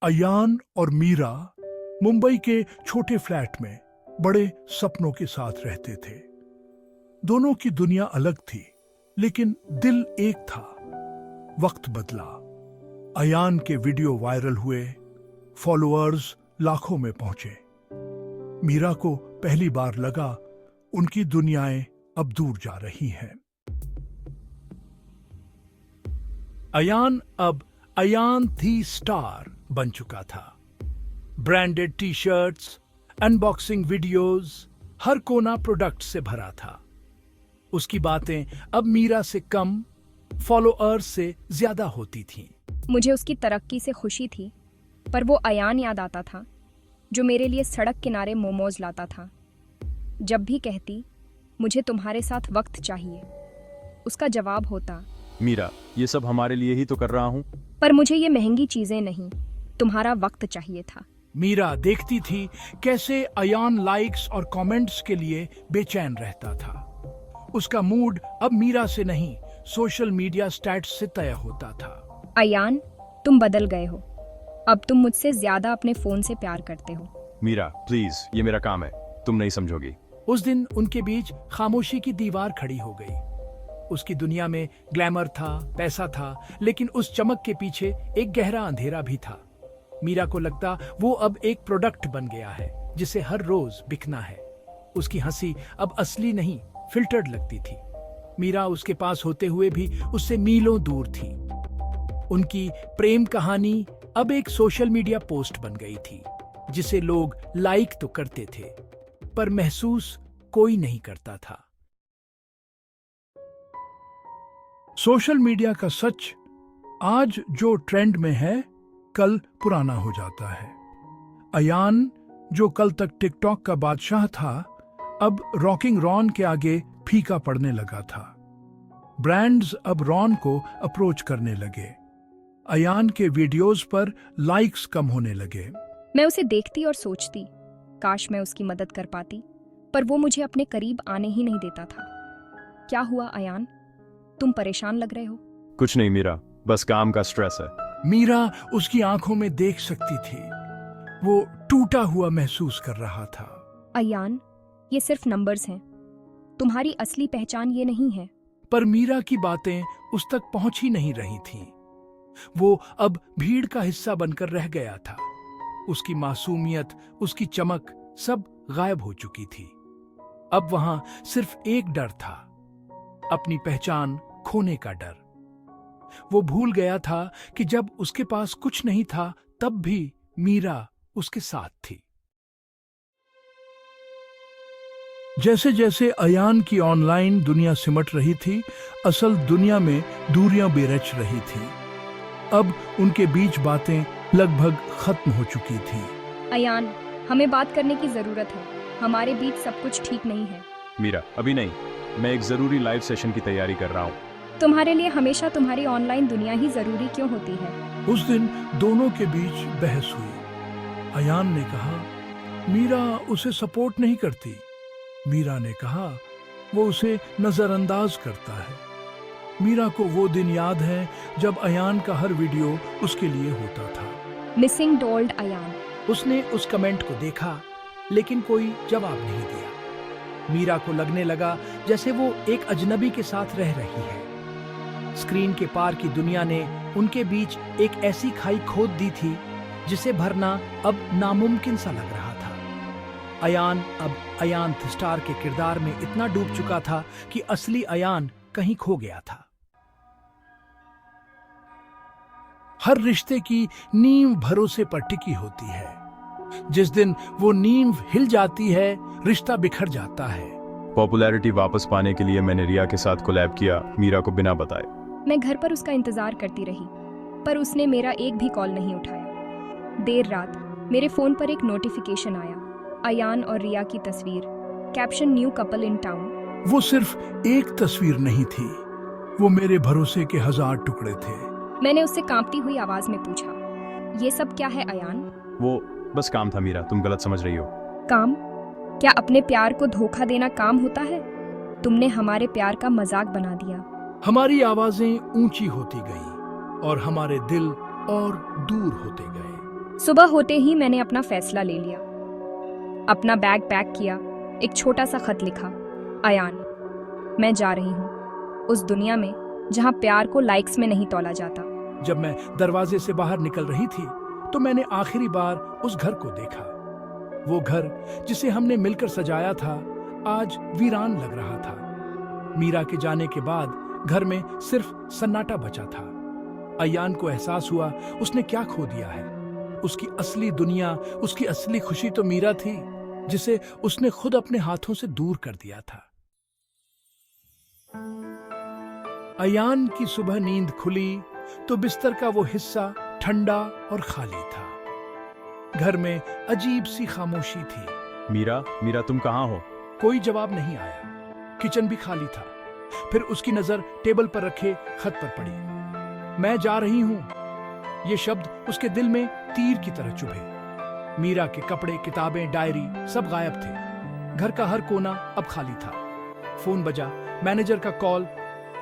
अयान और मीरा मुंबई के छोटे फ्लैट में बड़े सपनों के साथ रहते थे। दोनों की दुनिया अलग थी, लेकिन दिल एक था। वक्त बदला। अयान के वीडियो वायरल हुए, फॉलोअर्स लाखों में पहुंचे। मीरा को पहली बार लगा उनकी दुनियाएं अब दूर जा रही हैं। अयान अब अयान थी स्टार बन चुका था। Branded T shirts, unboxing videos, हर कोना प्रोडक्ट से भरा था। उसकी बातें अब मीरा से कम, फॉलोअर्स से ज्यादा होती थीं। मुझे उसकी तरक्की से खुशी थी, पर वो अयान याद आता था जो मेरे लिए सड़क किनारे मोमोज लाता था। जब भी कहती मुझे तुम्हारे साथ वक्त चाहिए, उसका जवाब होता, मीरा, ये सब हमारे लिए ही तो कर रहा हूँ। पर मुझे ये महंगी चीजें नहीं, तुम्हारा वक्त चाहिए था। मीरा देखती थी कैसे अयान लाइक्स और कमेंट्स के लिए बेचैन रहता था। उसका मूड अब मीरा से नहीं, सोशल मीडिया स्टैट्स से तय होता था। अयान, तुम बदल गए हो। अब तुम मुझसे ज्यादा अपने फोन से प्यार करते हो। मीरा प्लीज, ये मेरा काम है, तुम नहीं समझोगी। उस दिन उनके बीच खामोशी की दीवार खड़ी हो गई। उसकी दुनिया में ग्लैमर था, पैसा था, लेकिन उस चमक के पीछे एक गहरा अंधेरा भी था। मीरा को लगता वो अब एक प्रोडक्ट बन गया है जिसे हर रोज बिकना है। उसकी हंसी अब असली नहीं, फिल्टर्ड लगती थी। मीरा उसके पास होते हुए भी उससे मीलों दूर थी। उनकी प्रेम कहानी अब एक सोशल मीडिया पोस्ट बन गई थी, जिसे लोग लाइक तो करते थे, पर महसूस कोई नहीं करता था। सोशल मीडिया का सच, आज जो ट्रेंड में है, कल पुराना हो जाता है। अयान, जो कल तक टिकटॉक का बादशाह था, अब रॉकिंग रॉन के आगे फीका पड़ने लगा था। ब्रांड्स अब रॉन को अप्रोच करने लगे। अयान के वीडियोस पर लाइक्स कम होने लगे। मैं उसे देखती और सोचती, काश मैं उसकी मदद कर पाती, पर वो मुझे अपने करीब आने ही नहीं देता था। क्या हुआ अयान, तुम परेशान लग रहे हो? कुछ नहीं मीरा, बस काम का स्ट्रेस है। मीरा उसकी आंखों में देख सकती थी। वो टूटा हुआ महसूस कर रहा था। अयान, ये सिर्फ नंबर्स हैं, तुम्हारी असली पहचान ये नहीं है। पर मीरा की बातें उस तक पहुंच ही नहीं रही थीं। वो अब भीड़ का हिस्सा बनकर रह गया था। उसकी मासूमियत, उसकी चमक सब गायब हो चुकी थी। अब वहां सिर्फ एक डर था, अपनी पहचान खोने का डर। वो भूल गया था कि जब उसके पास कुछ नहीं था, तब भी मीरा उसके साथ थी। जैसे जैसे अयान की ऑनलाइन दुनिया सिमट रही थी, असल दुनिया में दूरियां बेरच रही थी। अब उनके बीच बातें लगभग खत्म हो चुकी थी। अयान, हमें बात करने की जरूरत है। हमारे बीच सब कुछ ठीक नहीं है। मीरा, अभी नहीं, मैं एक जरूरी लाइव सेशन की तैयारी कर रहा हूँ। तुम्हारे लिए हमेशा तुम्हारी ऑनलाइन दुनिया ही जरूरी क्यों होती है? उस दिन दोनों के बीच बहस हुई। अयान ने कहा मीरा उसे सपोर्ट नहीं करती। मीरा ने कहा वो उसे नजरअंदाज करता है। मीरा को वो दिन याद है जब अयान का हर वीडियो उसके लिए होता था। मिसिंग डोल्ड अयान। उसने उस कमेंट को देखा, लेकिन कोई जवाब नहीं दिया। मीरा को लगने लगा जैसे वो एक अजनबी के साथ रह रही है। स्क्रीन के पार की दुनिया ने उनके बीच एक ऐसी खाई खोद दी थी जिसे भरना अब नामुमकिन सा लग रहा था। अयान अब अयान स्टार के किरदार में इतना डूब चुका था कि असली अयान कहीं खो गया था। हर रिश्ते की नींव भरोसे पर टिकी होती है। जिस दिन वो नींव हिल जाती है, रिश्ता बिखर जाता है। पॉपुलैरिटी वापस पाने के लिए मैंने रिया के साथ कोलैब किया, मीरा को बिना बताए। मैं घर पर उसका इंतजार करती रही, पर उसने मेरा एक भी कॉल नहीं उठाया। देर रात मेरे फोन पर एक नोटिफिकेशन आया, अयान और रिया की तस्वीर, caption new couple in town. वो सिर्फ एक तस्वीर नहीं थी, वो मेरे भरोसे के 1000 टुकड़े थे। मैंने उससे कांपती हुई आवाज में पूछा, ये सब क्या है अयान? वो बस काम था मीरा, तुम गलत समझ रही हो। काम? क्या अपने प्यार को धोखा देना काम होता है? तुमने हमारे प्यार का मजाक बना दिया। हमारी आवाजें ऊंची होती गईं और हमारे दिल और दूर होते गए। सुबह होते ही मैंने अपना फैसला ले लिया। अपना बैग पैक किया, एक छोटा सा खत लिखा, अयान, मैं जा रही हूँ उस दुनिया में जहाँ प्यार को लाइक्स में नहीं तौला जाता। जब मैं दरवाजे से बाहर निकल रही थी तो मैंने आखिरी बार उस घर को देखा। वो घर जिसे हमने मिलकर सजाया था आज वीरान लग रहा था। मीरा के जाने के बाद घर में सिर्फ सन्नाटा बचा था। अयान को एहसास हुआ उसने क्या खो दिया है। उसकी असली दुनिया, उसकी असली खुशी तो मीरा थी, जिसे उसने खुद अपने हाथों से दूर कर दिया था। अयान की सुबह नींद खुली तो बिस्तर का वो हिस्सा ठंडा और खाली था। घर में अजीब सी खामोशी थी। मीरा, मीरा तुम कहाँ हो? कोई जवाब नहीं आया। किचन भी खाली था। फिर उसकी नजर टेबल पर रखे खत पर पड़ी। मैं जा रही हूं, ये शब्द उसके दिल में तीर की तरह चुभे। मीरा के कपड़े, किताबें, डायरी सब गायब थे। घर का हर कोना अब खाली था। फोन बजा, मैनेजर का कॉल,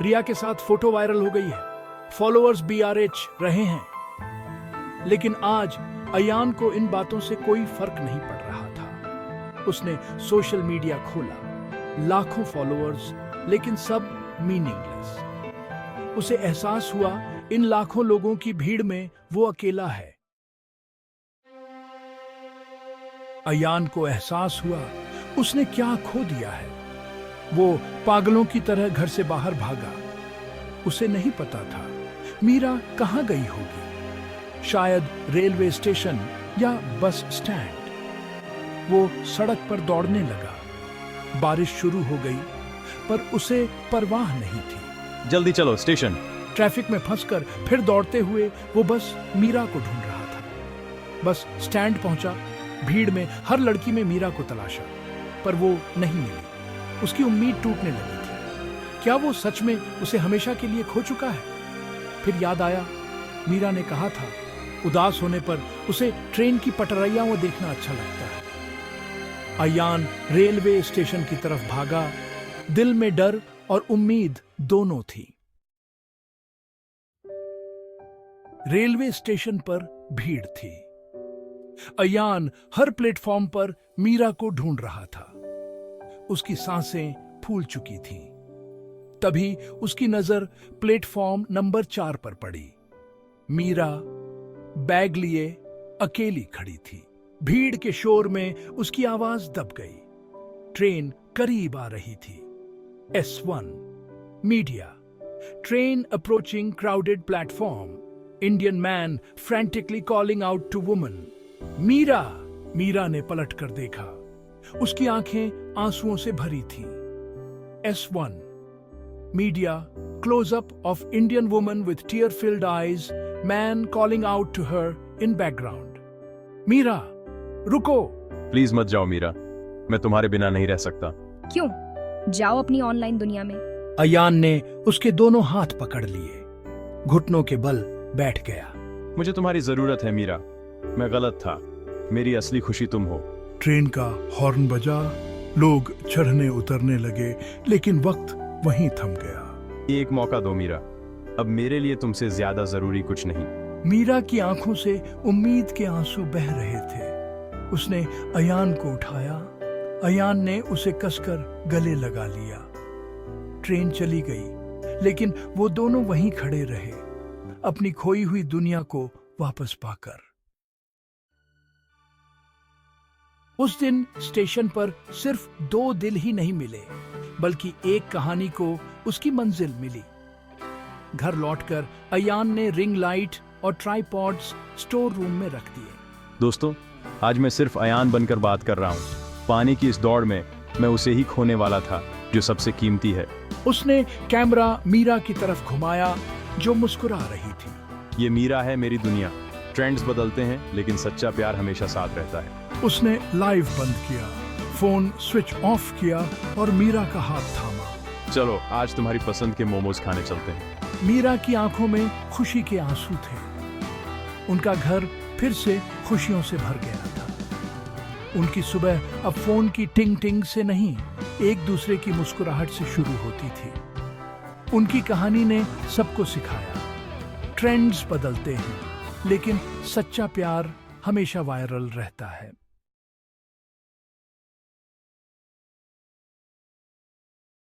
रिया के साथ फोटो वायरल हो गई है, फॉलोअर्स BRH रहे हैं। लेकिन आज अयान को इन बातों से कोई फर्क नहीं पड़ रहा था। उसने सोशल मीडिया खोला, लाखों फॉलोअर्स, लेकिन सब मीनिंगलेस। उसे एहसास हुआ इन लाखों लोगों की भीड़ में वो अकेला है। अयान को एहसास हुआ उसने क्या खो दिया है। वो पागलों की तरह घर से बाहर भागा। उसे नहीं पता था मीरा कहां गई होगी। शायद रेलवे स्टेशन या बस स्टैंड। वो सड़क पर दौड़ने लगा। बारिश शुरू हो गई, पर उसे परवाह नहीं थी। जल्दी चलो, स्टेशन। ट्रैफिक में फंसकर फिर दौड़ते हुए वो बस मीरा को ढूंढ रहा था। बस स्टैंड पहुंचा। भीड़ में हर लड़की में मीरा को तलाशा, पर वो नहीं मिली। उसकी उम्मीद टूटने लगी थी। क्या वो सच में उसे हमेशा के लिए खो चुका है? फिर याद आया, मीरा ने कहा था उदास होने पर उसे ट्रेन की पटरियां देखना अच्छा लगता है। अयान रेलवे स्टेशन की तरफ भागा। दिल में डर और उम्मीद दोनों थी। रेलवे स्टेशन पर भीड़ थी। अयान हर प्लेटफॉर्म पर मीरा को ढूंढ रहा था। उसकी सांसें फूल चुकी थीं। तभी उसकी नजर प्लेटफॉर्म नंबर 4 पर पड़ी। मीरा बैग लिए अकेली खड़ी थी। भीड़ के शोर में उसकी आवाज दब गई। ट्रेन करीब आ रही थी। S1 media. Train approaching crowded platform. Indian man frantically calling out to woman. Meera! Meera ने पलट कर देखा। उसकी आंखें आंसुओं से भरी थीं। S1 media. Close up of Indian woman with tear filled eyes, man calling out to her in background. Meera, रुको! प्लीज मत जाओ मीरा, मैं तुम्हारे बिना नहीं रह सकता। क्यों? जाओ अपनी ऑनलाइन दुनिया में। अयान ने उसके दोनों हाथ पकड़ लिए। घुटनों के बल बैठ गया। मुझे तुम्हारी जरूरत है मीरा। मैं गलत था। मेरी असली खुशी तुम हो। ट्रेन का हॉर्न बजा। लोग चढ़ने उतरने लगे, लेकिन वक्त वहीं थम गया। एक मौका दो मीरा। अब मेरे लिए तुमसे ज्यादा जरूरी कुछ नहीं। मीरा की आंखों से उम्मीद के आंसू बह रहे थे। उसने अयान को उठाया। अयान ने उसे कसकर गले लगा लिया। ट्रेन चली गई, लेकिन वो दोनों वहीं खड़े रहे, अपनी खोई हुई दुनिया को वापस पाकर। उस दिन स्टेशन पर सिर्फ 2 दिल ही नहीं मिले, बल्कि एक कहानी को उसकी मंजिल मिली। घर लौटकर अयान ने रिंग लाइट और ट्राइपॉड्स स्टोर रूम में रख दिए। दोस्तों, आज मैं सिर्फ अयान बनकर बात कर रहा हूँ। पानी की इस दौड़ में मैं उसे ही खोने वाला था जो सबसे कीमती है। उसने कैमरा मीरा की तरफ घुमाया, जो मुस्कुरा रही थी। ये मीरा है मेरी दुनिया। ट्रेंड्स बदलते हैं, लेकिन सच्चा प्यार हमेशा साथ रहता है। उसने लाइव बंद किया, फोन स्विच ऑफ किया और मीरा का हाथ थामा। चलो, आज तुम्हारी पसंद के मोमोज खाने चलते हैं। मीरा की आंखों में खुशी के आंसू थे। उनका घर फिर से खुशियों से भर गया था। उनकी सुबह अब फोन की टिंग टिंग से नहीं, एक दूसरे की मुस्कुराहट से शुरू होती थी। उनकी कहानी ने सबको सिखाया, ट्रेंड्स बदलते हैं, लेकिन सच्चा प्यार हमेशा वायरल रहता है।